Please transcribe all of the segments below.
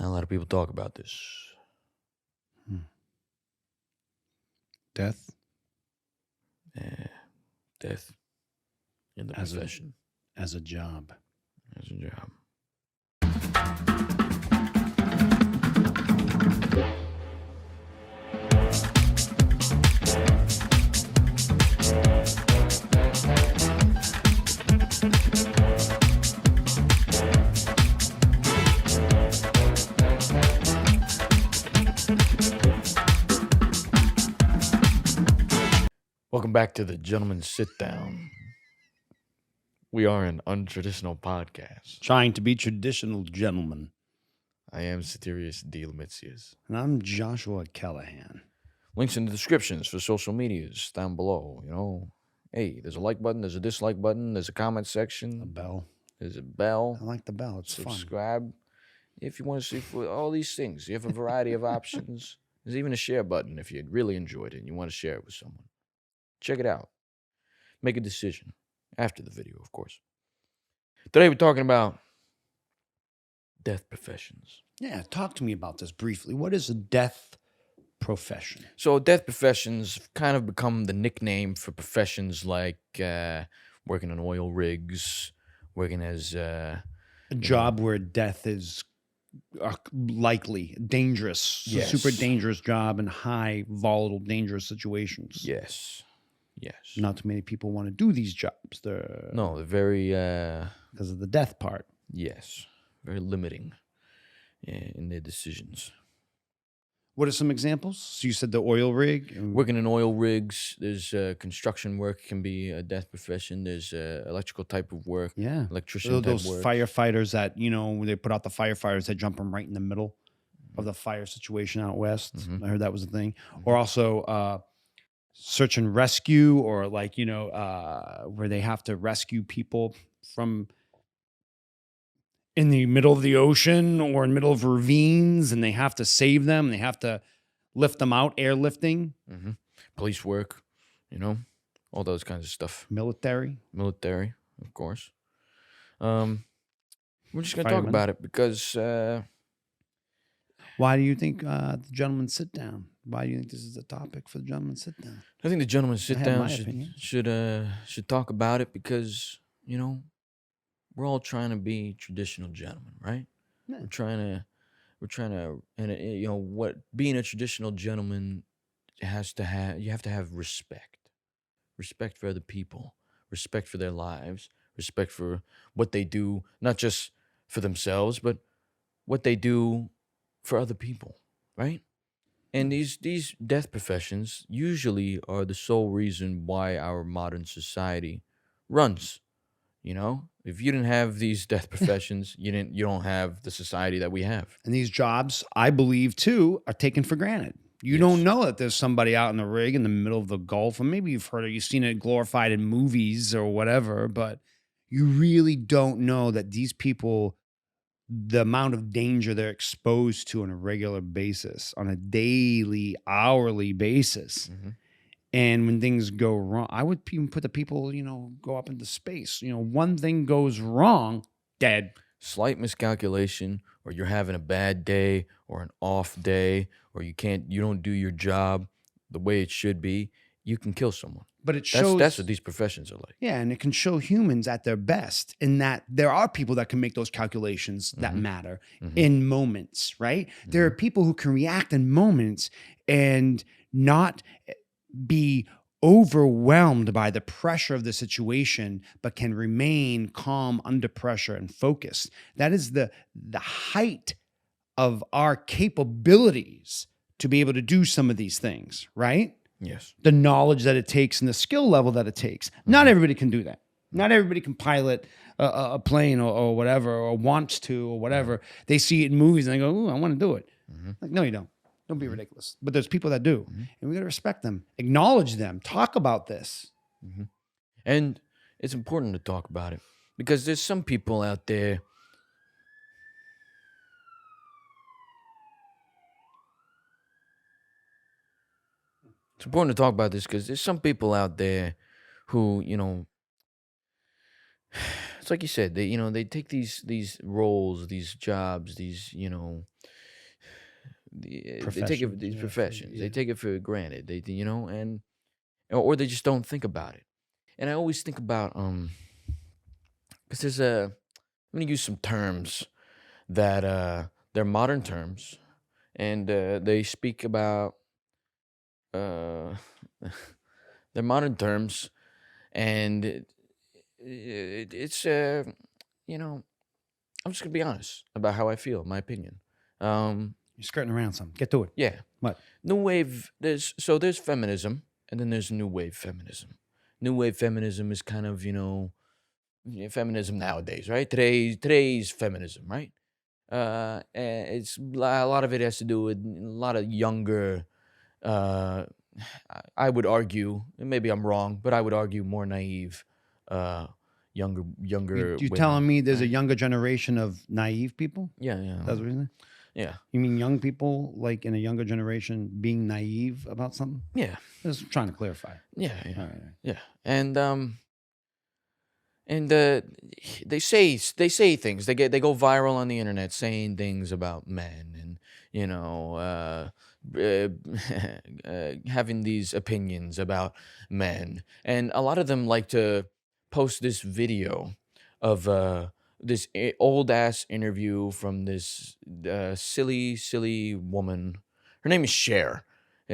Not a lot of people talk about this. Death Death in the profession. as a job. As a job. Welcome back to the Gentleman's Sit Down. We are an untraditional podcast. Trying to be traditional gentlemen. I am Satirius D. Lemitius. And I'm Joshua Callahan. Links in the descriptions for social medias down below. You know, hey, there's a like button, there's a dislike button, there's a comment section. A bell. There's a bell. I like the bell. It's Subscribe. fun. If you want to see for all these things. You have a variety of options. There's even a share button if you really enjoyed it and you want to share it with someone. Check it out. Make a decision after the video, of course. Today we're talking about death professions. Yeah, talk to me about this briefly. What is a death profession? So death professions have kind of become the nickname for professions like working on oil rigs, working as... a job where death is likely, dangerous, Yes. super dangerous job in high, volatile, dangerous situations. Yes. Not too many people want to do these jobs. They're very... because of the death part. Yes. Very limiting in their decisions. What are some examples? So you said the oil rig. Working in oil rigs. There's construction work can be a death profession. There's electrical type of work. Yeah. Electrician Those type work. firefighters that, you know, they put out the firefighters that jump them right in the middle of the fire situation out west. Mhm. I heard that was a thing. Or also search and rescue, or like, you know, where they have to rescue people from in the middle of the ocean or in the middle of ravines, and they have to save them. They have to lift them out, airlifting. Mm-hmm. Police work, you know, all those kinds of stuff. Military, of course. We're just going to talk Firemen. about it because... Why do you think the gentleman sit down? Why do you think this is a topic for the gentleman sit down? I think the gentleman sit I have down my opinion. should talk about it because, you know, we're all trying to be traditional gentlemen, right? Yeah. We're trying to, and you know what? Being a traditional gentleman you have to have respect for other people, respect for their lives, respect for what they do, not just for themselves, but what they do for other people, right? And these death professions usually are the sole reason why our modern society runs. You know, if you didn't have these death professions, you don't have the society that we have. And these jobs, I believe, too, are taken for granted. You Yes. don't know that there's somebody out in the rig in the middle of the Gulf, or maybe you've heard it, you've seen it glorified in movies or whatever, but you really don't know that these people, the amount of danger they're exposed to on a regular basis, on a daily, hourly basis. Mm-hmm. And when things go wrong, I would even put the people, you know, go up into space. You know, one thing goes wrong, dead. Slight miscalculation, or you're having a bad day or an off day, or you don't do your job the way it should be, you can kill someone. But it shows That's what these professions are like. Yeah, and it can show humans at their best in that there are people that can make those calculations that Mhm. matter Mhm. in moments, right? There are people who can react in moments and not be overwhelmed by the pressure of the situation, but can remain calm under pressure and focused. That is the height of our capabilities to be able to do some of these things, right? Yes. The knowledge that it takes and the skill level that it takes. Not everybody can do that. Not everybody can pilot a plane or whatever, or wants to or whatever. They see it in movies and they go, "Ooh, I want to do it." Like, no, you don't. Don't be ridiculous. But there's people that do, and we got to respect them, acknowledge them, talk about this. And it's important to talk about it because there's some people out there It's important to talk about this because there's some people out there who, you know, it's like you said, they take these roles, these jobs, these, you know, They take it Professions, these yeah, professions. They yeah. take it for granted. And or they just don't think about it. And I always think about because there's a I'm gonna use some terms that they're modern terms, and they speak about uh they're modern terms, and it's you know I'm just gonna be honest about how I feel, my opinion. Um, You're skirting around something. Get to it. yeah, What? new wave. There's feminism, and then there's new wave feminism. New wave feminism is kind of yeah, feminism nowadays, right? Today's feminism, right? And a lot of it has to do with a lot of younger. Uh, I would argue, and maybe I'm wrong, but I would argue more naive, uh, younger You women, telling me there's a right? younger generation of naive people? Yeah, yeah, That's what you're saying? yeah, You mean young people, like in a younger generation, being naive about something? yeah, Just trying to clarify. yeah, All yeah, right. yeah, and they say things. They go viral on the internet saying things about men, and uh, having these opinions about men, and a lot of them like to post this video of this old ass interview from this silly woman. Her name is Cher.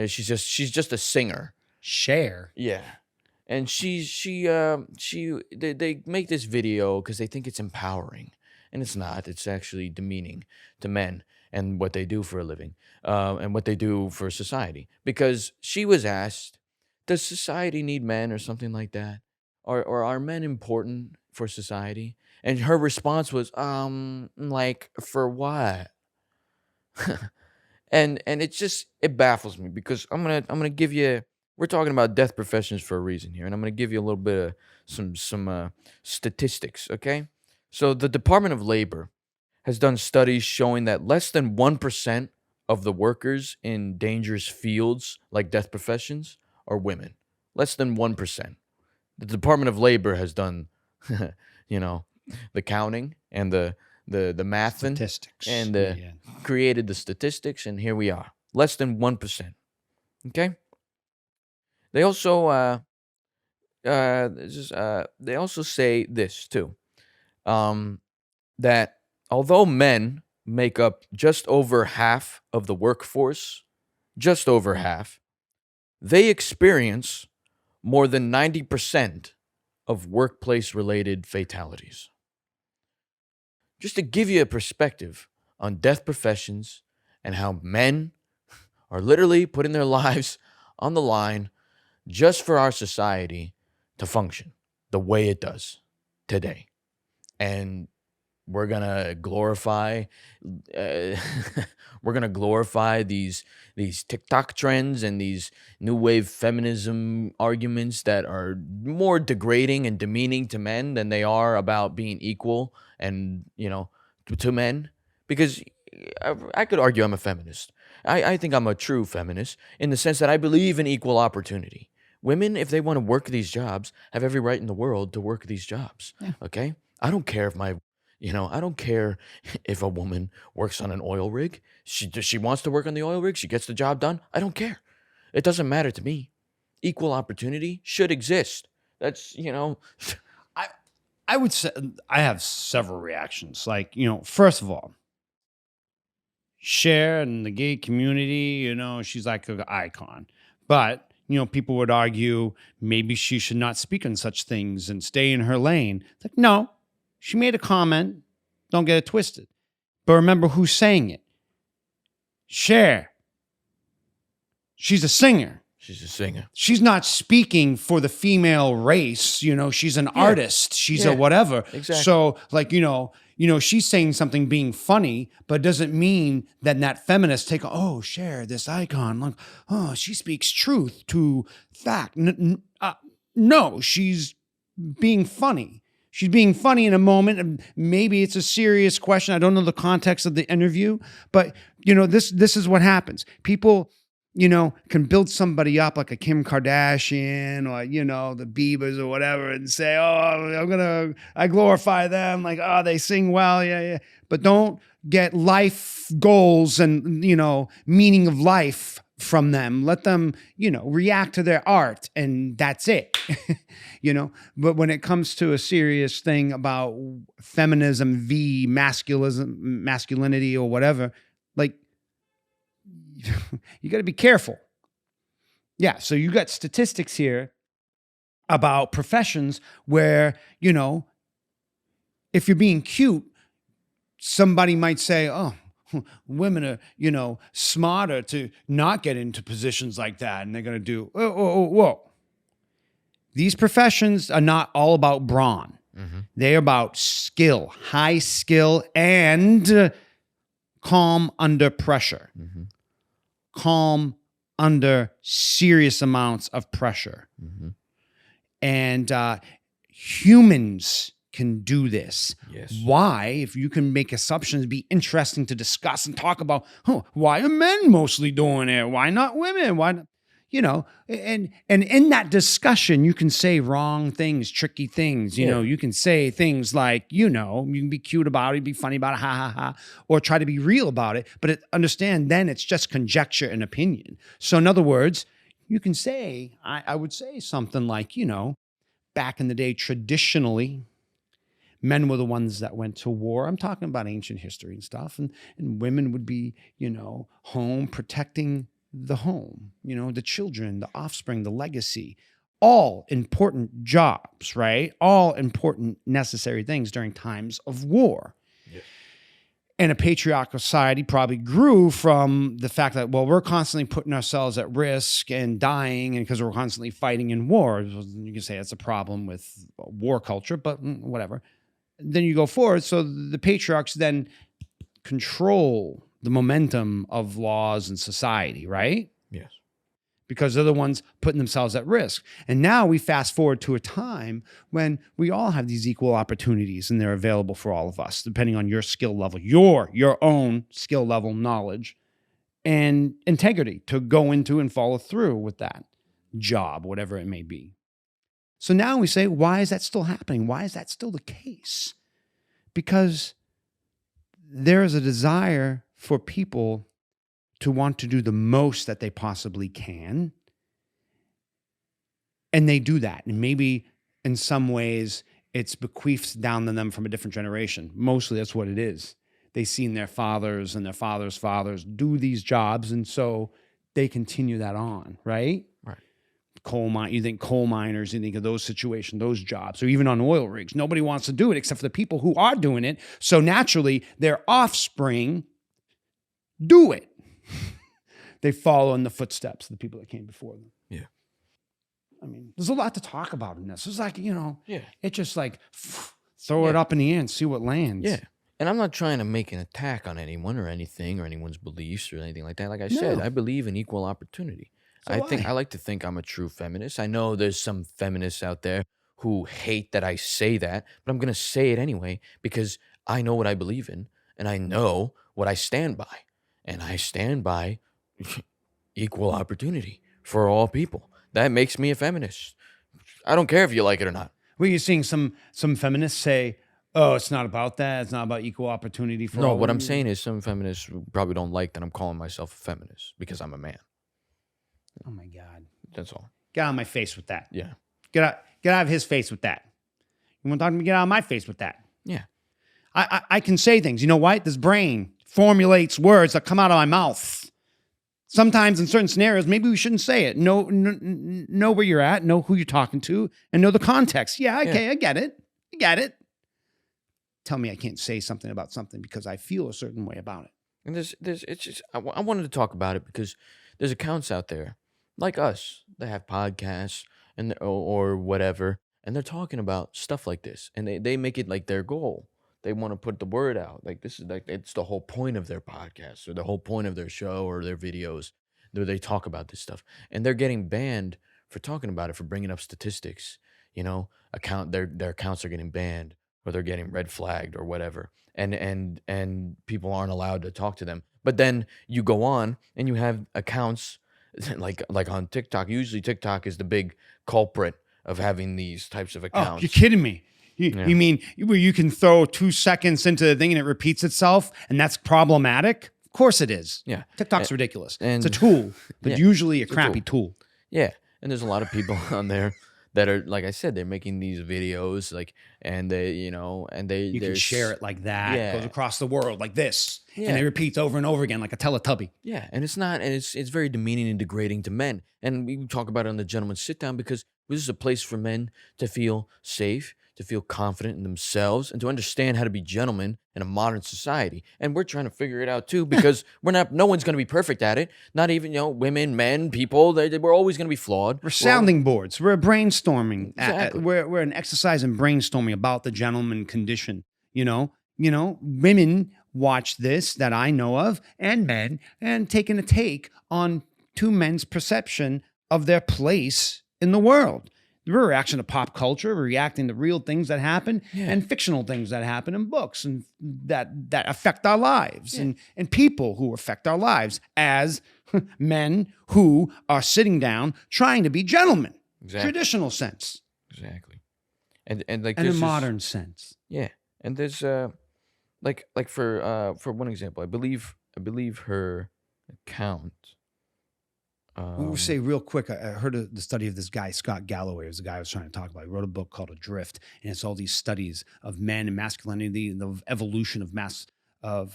She's just a singer. Share. Yeah. And they make this video because they think it's empowering, and it's not. It's actually demeaning to men and what they do for a living, and what they do for society. Because she was asked, "Does society need men?" or something like that, or "Are men important for society?" And her response was, like, for what? And it baffles me because I'm gonna give you. We're talking about death professions for a reason here, and I'm gonna give you a little bit of some statistics. Okay, so the Department of Labor has done studies showing that less than 1% of the workers in dangerous fields like death professions are women. Less than 1%. The Department of Labor has done, you know, the counting and the mathing Statistics. and Yeah, yeah. created the statistics, and here we are. Less than 1%. Okay? They also they also say this too. Um that although men make up just over half of the workforce, just over half, they experience more than 90% of workplace related fatalities. Just to give you a perspective on death professions and how men are literally putting their lives on the line just for our society to function the way it does today. And we're gonna glorify uh, we're gonna glorify these TikTok trends and these new wave feminism arguments that are more degrading and demeaning to men than they are about being equal and to men. Because I could argue I'm a feminist. I think I'm a true feminist in the sense that I believe in equal opportunity. Women, if they want to work these jobs, have every right in the world to work these jobs. Yeah. Okay, I don't care if a woman works on an oil rig. She wants to work on the oil rig. She gets the job done. I don't care. It doesn't matter to me. Equal opportunity should exist. That's I I would say I have several reactions. Like, first of all, Cher and the gay community, she's like an icon. But, people would argue maybe she should not speak on such things and stay in her lane. It's like, no, she made a comment. Don't get it twisted. But remember who's saying it. Cher. She's a singer. she's a singer. She's not speaking for the female race. She's an Yeah, artist. She's a yeah, whatever. exactly. So, like, she's saying something being funny, but doesn't mean that feminists take, oh, Cher, this icon. Like, oh, she speaks truth to fact. No, she's being funny. She's being funny in a moment, and maybe it's a serious question. I don't know the context of the interview, but this is what happens. People can build somebody up like a Kim Kardashian or, the Biebers or whatever and say, oh, I glorify them. Like, oh, they sing well. Yeah, yeah. But don't get life goals and, meaning of life from them. Let them, react to their art and that's it. But when it comes to a serious thing about feminism v masculinity or whatever, like, you got to be careful. Yeah. So you got statistics here about professions where, if you're being cute, somebody might say, oh, women are, smarter to not get into positions like that. And they're going to do, whoa. These professions are not all about brawn. Mm-hmm. They're about skill, high skill, and calm under pressure. Mm-hmm. Calm under serious amounts of pressure. Mm-hmm. And humans can do this. Yes. Why? If you can make assumptions, be interesting to discuss and talk about, why are men mostly doing it? Why not women? Why not? And in that discussion, you can say wrong things, tricky things. You can say things like, you can be cute about it, be funny about it, ha, ha, ha, or try to be real about it. But understand then it's just conjecture and opinion. So in other words, you can say, I would say something like, back in the day, traditionally, men were the ones that went to war. I'm talking about ancient history and stuff. And women would be, home protecting the home, the children, the offspring, the legacy, all important jobs, right? All important, necessary things during times of war. Yeah. And a patriarchal society probably grew from the fact that, well, we're constantly putting ourselves at risk and dying, and because we're constantly fighting in war. You can say that's a problem with war culture, but whatever. Then you go forward. So the patriarchs then control the momentum of laws and society, right? Yes. Because they're the ones putting themselves at risk. And now we fast forward to a time when we all have these equal opportunities and they're available for all of us, depending on your skill level, your own skill level, knowledge, and integrity to go into and follow through with that job, whatever it may be. So now we say, why is that still happening? Why is that still the case? Because there is a desire for people to want to do the most that they possibly can. And they do that. And maybe in some ways it's bequeathed down to them from a different generation. Mostly that's what it is. They've seen their fathers and their fathers' fathers do these jobs. And so they continue that on, right? Right. You think coal miners, you think of those situations, those jobs, or even on oil rigs. Nobody wants to do it except for the people who are doing it. So naturally, their offspring do it. They follow in the footsteps of the people that came before them. Yeah. I mean, there's a lot to talk about in this. It's like, Yeah. it's just like throw it up in the air and see what lands. Yeah. And I'm not trying to make an attack on anyone or anything or anyone's beliefs or anything like that. Like I said, I believe in equal opportunity. So I like to think I'm a true feminist. I know there's some feminists out there who hate that I say that, but I'm going to say it anyway because I know what I believe in and I know what I stand by. And I stand by equal opportunity for all people. That makes me a feminist. I don't care if you like it or not. Well, you're seeing some feminists say, oh, it's not about that. It's not about equal opportunity for all. No, what I'm saying is some feminists probably don't like that I'm calling myself a feminist because I'm a man. Oh my God. That's all. Get out of my face with that. Yeah. Get out of his face with that. You want to talk to me? Get out of my face with that. Yeah. I can say things. You know what? This brain formulates words that come out of my mouth. Sometimes in certain scenarios, maybe we shouldn't say it. Know where you're at, know who you're talking to, and know the context. Yeah, okay, I get it. I get it. Tell me I can't say something about something because I feel a certain way about it. And it's just, I wanted to talk about it because there's accounts out there like us that have podcasts and or whatever, and they're talking about stuff like this, and they make it like their goal. They want to put the word out. Like this is like it's the whole point of their podcast or the whole point of their show or their videos where they talk about this stuff, and they're getting banned for talking about it, for bringing up statistics. Their accounts are getting banned or they're getting red flagged or whatever, and people aren't allowed to talk to them. But then you go on and you have accounts like on TikTok. Usually TikTok is the big culprit of having these types of Oh, you're accounts. kidding me. You, Yeah. you mean where you can throw 2 seconds into the thing and it repeats itself, and that's problematic? Of course it is. Yeah. TikTok's ridiculous. It's a and tool, but yeah, usually a it's a crappy tool. Yeah, and there's a lot of people on there that are, like I said, they're making these videos, like, and they, and You can share it like that. It goes yeah, across the world like this. And yeah, it repeats over and over again like a Teletubby. yeah, and it's not, and it's very demeaning and degrading to men. And we talk about it on the Gentleman's Sit Down because this is a place for men to feel safe, to feel confident in themselves, and to understand how to be gentlemen in a modern society. And we're trying to figure it out too because no one's going to be perfect at it. Not even, women, men, people. We're always going to be flawed. We're sounding boards. We're brainstorming. Exactly. We're an exercise in brainstorming about the gentleman condition. Women watch this that I know of, and men, and taking a take on two men's perception of their place in the world. We're a reaction to pop culture. We're reacting to real things that happen Yeah. and fictional things that happen in books and that affect our lives, Yeah. and people who affect our lives as men who are sitting down trying to be gentlemen. Exactly. Traditional sense Exactly. And like and a this is- modern sense. Yeah, and there's like for one example, I believe her account. We will say real quick, I heard of the study of this guy, Scott Galloway, was the guy I was trying to talk about. He wrote a book called Adrift, and it's all these studies of men and masculinity and the evolution of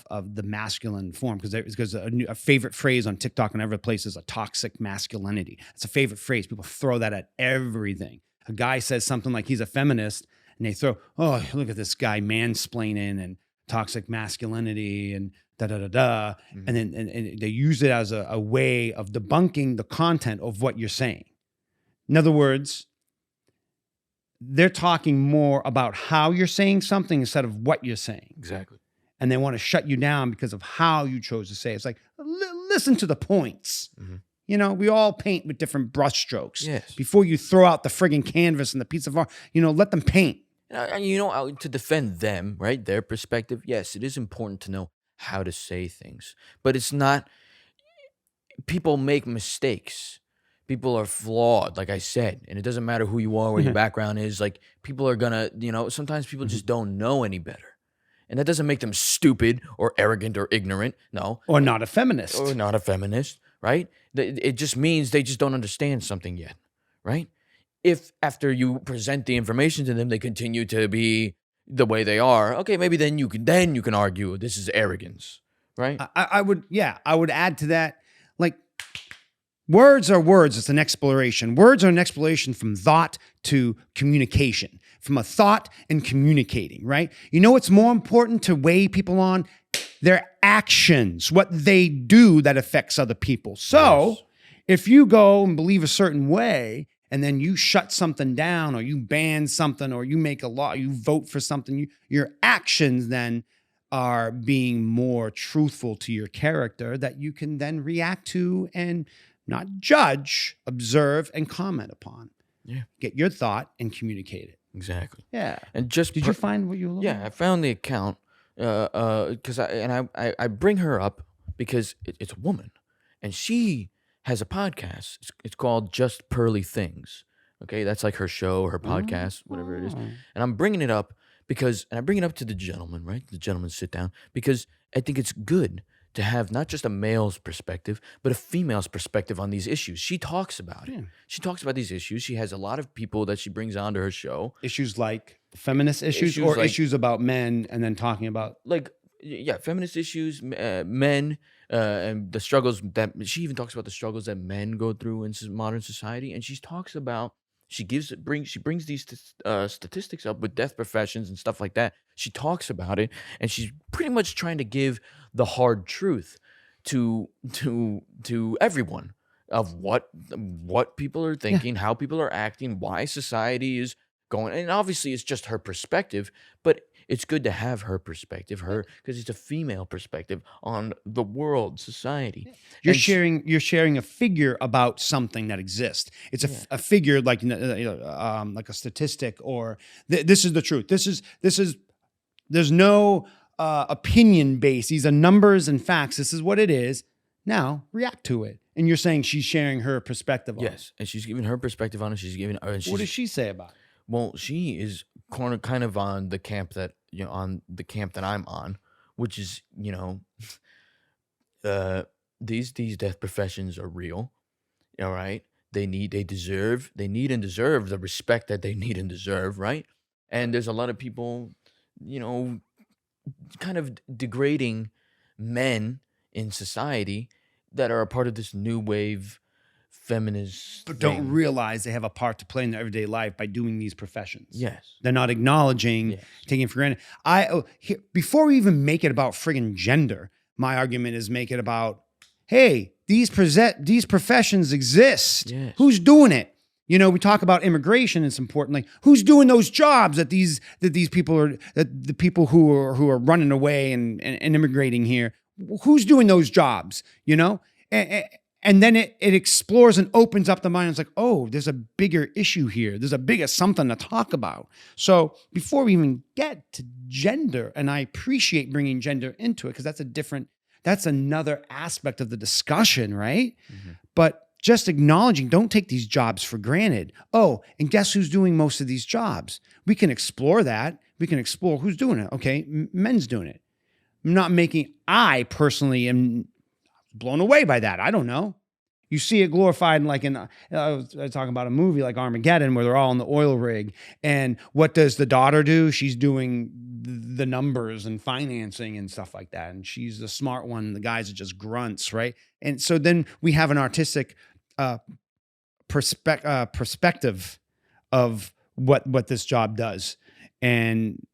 the masculine form. Because a favorite phrase on TikTok and other places is a toxic masculinity. It's a favorite phrase. People throw that at everything. A guy says something like he's a feminist, and they throw, oh, look at this guy mansplaining and toxic masculinity and da-da-da-da. Mhm. And then and they use it as a way of debunking the content of what you're saying. In other words, they're talking more about how you're saying something instead of what you're saying. Exactly. And they want to shut you down because of how you chose to say it. It's like, listen to the points. Mhm. We all paint with different brushstrokes. Yes. Before you throw out the friggin' canvas and the piece of art, let them paint. And to defend them, right? Their perspective. Yes, it is important to know how to say things, but it's not. People make mistakes. People are flawed, like I said, and it doesn't matter who you are, what your background is. Like, people are gonna, sometimes people just don't know any better. And that doesn't make them stupid or arrogant or ignorant. No. Or not a feminist. Or not a feminist, right? It just means they just don't understand something yet, right? If after you present the information to them, they continue to be the way they are, okay, maybe then you can argue this is arrogance, right? I would add to that, like, words are words. It's an exploration. Words are an exploration from thought to communication, from a thought and communicating, right? What's more important to weigh people on? Their actions, what they do that affects other people. So Yes. if you go and believe a certain way, and then you shut something down, or you ban something, or you make a law, you vote for something, your actions then are being more truthful to your character that you can then react to and not judge, observe, and comment upon. Yeah. Get your thought and communicate it. Exactly. Yeah. And just Did you find what you were looking Yeah, I found the account because I bring her up because it's a woman, and she has a podcast. It's called Just Pearly Things. Okay, that's like her show, her podcast, whatever it is. Oh. And I'm bringing it up and I bring it up to the gentleman, right? The gentleman sit down, because I think it's good to have not just a male's perspective, but a female's perspective on these issues. She talks about it. Yeah. She talks about these issues. She has a lot of people that she brings onto her show. Issues like feminist issues, Issues or like- issues about men, and then talking about Like, yeah, feminist issues, men, and the struggles that she even talks about the struggles that men go through in modern society. And she talks about she brings these statistics up with death professions and stuff like that. She talks about it, and she's pretty much trying to give the hard truth to everyone of what people are thinking, how people are acting, why society is going. And obviously, it's just her perspective, but it's good to have her perspective, because it's a female perspective on the world, society. you're And she- sharing a figure about something that exists. It's a figure like like a statistic, or this is the truth. This is there's no opinion base. These are numbers and facts. This is what it is. Now react to it And you're saying she's sharing her perspective on it. Yes, and she's giving her perspective on it. And What does she say about it? well, she is kind of on the camp that I'm on, which is uh, these death professions are real. All right, they need and deserve the respect that they need and deserve. Right, and there's a lot of people, you know, kind of degrading men in society that are a part of this new wave feminist But don't thing. realize they have a part to play in their everyday life by doing these professions. Yes. They're not acknowledging, Yes. taking it for granted. Before we even make it about friggin' gender, my argument is make it about, hey, these professions exist. Yes. Who's doing it? You know, we talk about immigration. It's important. Like, who's doing those jobs that these people are, that the people who are running away and immigrating here? Who's doing those jobs? You know, and then it explores and opens up the mind. It's like, oh, there's a bigger issue here. There's a bigger something to talk about. So before we even get to gender, and I appreciate bringing gender into it because that's another aspect of the discussion, right? Mm-hmm. But just acknowledging, don't take these jobs for granted. Oh, and guess who's doing most of these jobs? We can explore that. We can explore who's doing it. Okay, men's doing it. I personally am blown away by that. I don't know. You see it glorified in I was talking about a movie like Armageddon where they're all in the oil rig. And what does the daughter do? She's doing the numbers and financing and stuff like that. And she's the smart one. The guys are just grunts, right? And so then we have an artistic perspective of what this job does. And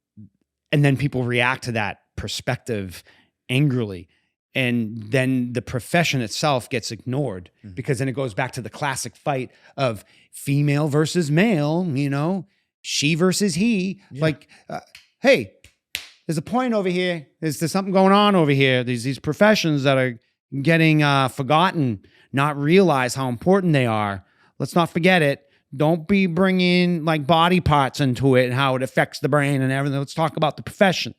then people react to that perspective angrily. And then the profession itself gets ignored because then it goes back to the classic fight of female versus male, you know, she versus he. Yeah. Like, hey, there's a point over here. There's something going on over here. These professions that are getting forgotten, not realize how important they are. Let's not forget it. Don't be bringing like body parts into it and how it affects the brain and everything. Let's talk about the profession.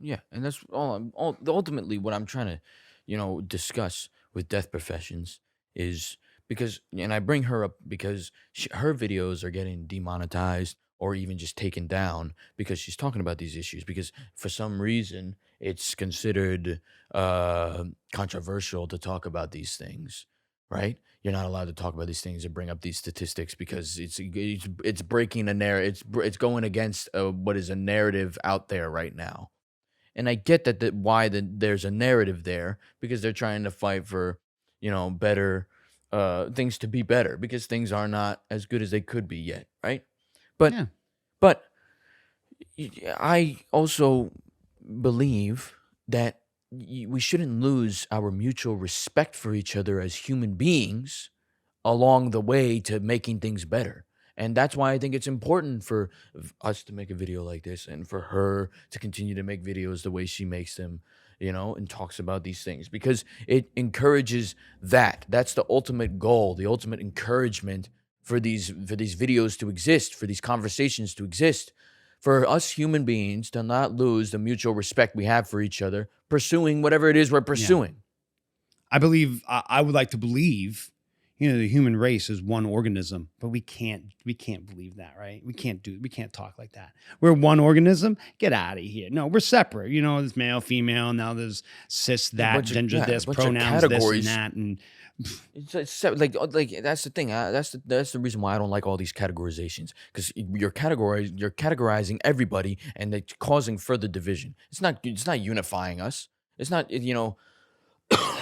Yeah, and that's ultimately what I'm trying to, discuss with death professions is because, and I bring her up because her videos are getting demonetized or even just taken down because she's talking about these issues because for some reason it's considered controversial to talk about these things, right? You're not allowed to talk about these things and bring up these statistics because it's breaking a narrative. It's going against what is a narrative out there right now. And I get why there's a narrative there because they're trying to fight for, better things to be better because things are not as good as they could be yet, right? But Yeah. but I also believe that we shouldn't lose our mutual respect for each other as human beings along the way to making things better. And that's why I think it's important for us to make a video like this and for her to continue to make videos the way she makes them, and talks about these things because it encourages that. That's the ultimate goal, the ultimate encouragement for these videos to exist, for these conversations to exist, for us human beings to not lose the mutual respect we have for each other, pursuing whatever it is we're pursuing. Yeah. I would like to believe, the human race is one organism, but we can't believe that, right? We can't talk like that. We're one organism. Get out of here. No, we're separate. There's male, female. Now there's cis, that, gender, this, pronouns, this and that, and it's like that's the thing. That's the reason why I don't like all these categorizations because you're categorizing everybody and it's causing further division. It's not unifying us. It's not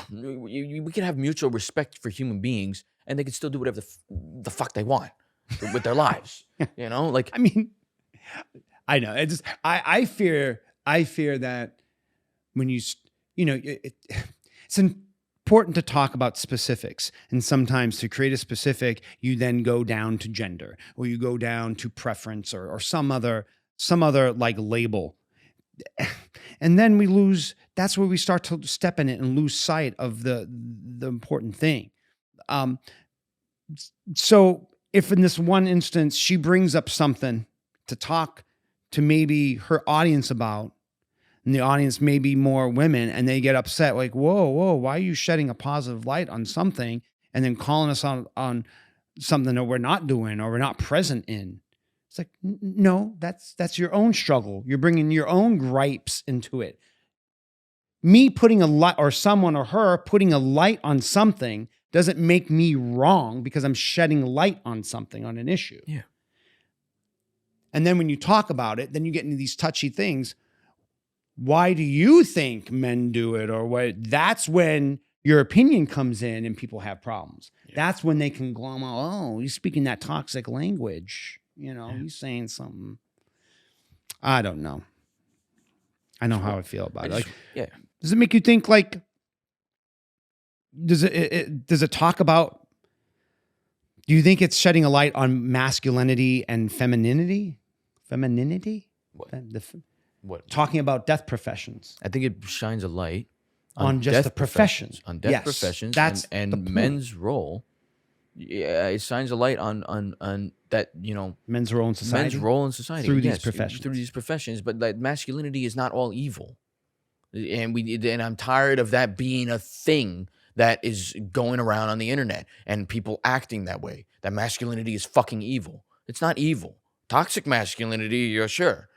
we can have mutual respect for human beings and they can still do whatever the fuck they want with their lives. Like I mean, I know. I fear that when it's important to talk about specifics, and sometimes to create a specific, you then go down to gender or you go down to preference or some other like label. And then we lose, that's where we start to step in it and lose sight of the important thing. So if in this one instance, she brings up something to talk to maybe her audience about, and the audience may be more women and they get upset like, whoa, why are you shedding a positive light on something? and then calling us on something that we're not doing or we're not present in. It's like, no, that's your own struggle. You're bringing your own gripes into it. Me putting a light, or someone or her putting a light on something, doesn't make me wrong because I'm shedding light on something, on an issue. Yeah. And then when you talk about it, then you get into these touchy things. Why do you think men do it? Or what? That's when your opinion comes in and people have problems. Yeah. That's when they can glom out, oh, he's speaking that toxic language. He's saying something. I don't know. I know how I feel about it. Like, yeah. Does it make you think, like, does it talk about, do you think it's shedding a light on masculinity and femininity? What? What? Talking about death professions. I think it shines a light on just the professions. On death professions. That's and men's role. Yeah, it shines a light on that, men's role in society. Men's role in society. Through these professions. Through these professions. But that masculinity is not all evil. And I'm tired of that being a thing that is going around on the internet and people acting that way. That masculinity is fucking evil. It's not evil. Toxic masculinity, you're sure.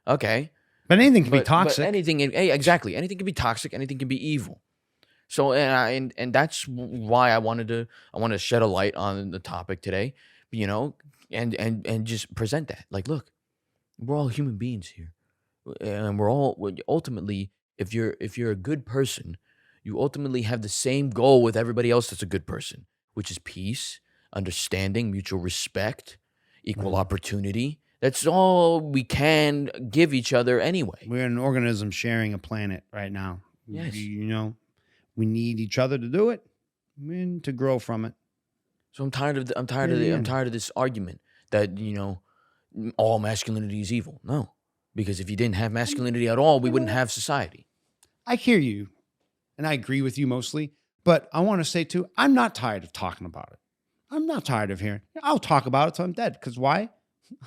Okay. But anything can be toxic. But exactly. Anything can be toxic. Anything can be evil. So, and that's why I want to shed a light on the topic today, and just present that. Like, look, we're all human beings here. And we're all ultimately, if you're a good person, you ultimately have the same goal with everybody else that's a good person, which is peace, understanding, mutual respect, equal opportunity. That's all we can give each other anyway. We're an organism sharing a planet right now. Yes. We need each other to do it and to grow from it. So I'm tired of this argument that, all masculinity is evil. No. Because if you didn't have masculinity at all, we wouldn't have society. I hear you, and I agree with you mostly, but I want to say too, I'm not tired of talking about it. I'm not tired of hearing. I'll talk about it till I'm dead. Because why?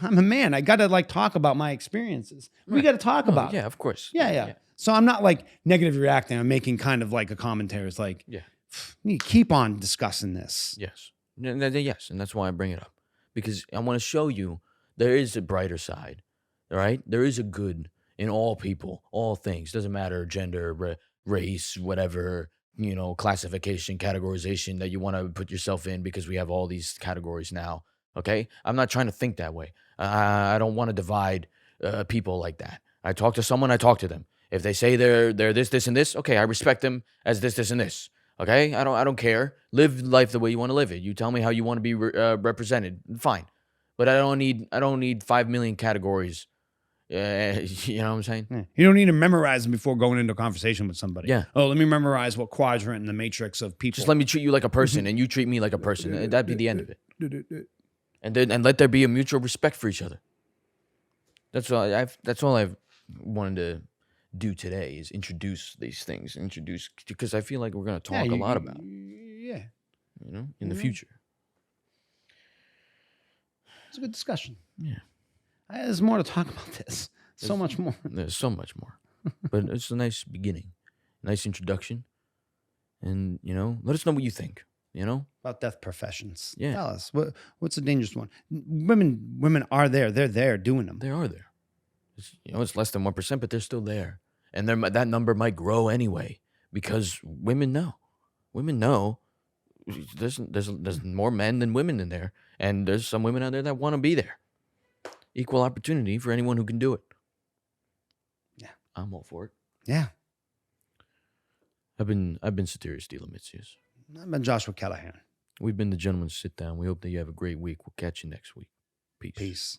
I'm a man. I got to talk about my experiences. We got to talk about it. Yeah, of course. Yeah. So I'm not negative reacting. I'm making kind of a commentary. It's you keep on discussing this. Yes. Yes, and that's why I bring it up. Because I want to show you there is a brighter side. All right? There is a good in all people, all things. Doesn't matter gender, race, whatever, classification, categorization that you want to put yourself in, because we have all these categories now. Okay? I'm not trying to think that way. I don't want to divide people like that. I talk to someone, I talk to them. If they say they're this, and this, okay, I respect them as this, and this. Okay? I don't care. Live life the way you want to live it. You tell me how you want to be represented. Fine. But I don't need 5 million categories. You know what I'm saying? Yeah. You don't need to memorize them before going into a conversation with somebody. Yeah. Oh, let me memorize what quadrant in the matrix of people. Just let me treat you like a person, and you treat me like a person. That'd be the end of it. And let there be a mutual respect for each other. That's all I've wanted to do today, is introduce these things. Because I feel like we're going to talk a lot about it. Yeah. In the future. It's a good discussion. Yeah. There's more to talk about this. So much more. There's so much more. But it's a nice beginning. Nice introduction. And, let us know what you think, About death professions. Yeah. Tell us. What's the dangerous one? Women are there. They're there doing them. They are there. It's less than 1%, but they're still there. And that number might grow anyway, because women know. Women know there's more men than women in there. And there's some women out there that want to be there. Equal opportunity for anyone who can do it. Yeah. I'm all for it. Yeah. I've been Satiris De Lamitius. I've been Joshua Callahan. We've been the Gentleman's Sit Down. We hope that you have a great week. We'll catch you next week. Peace. Peace.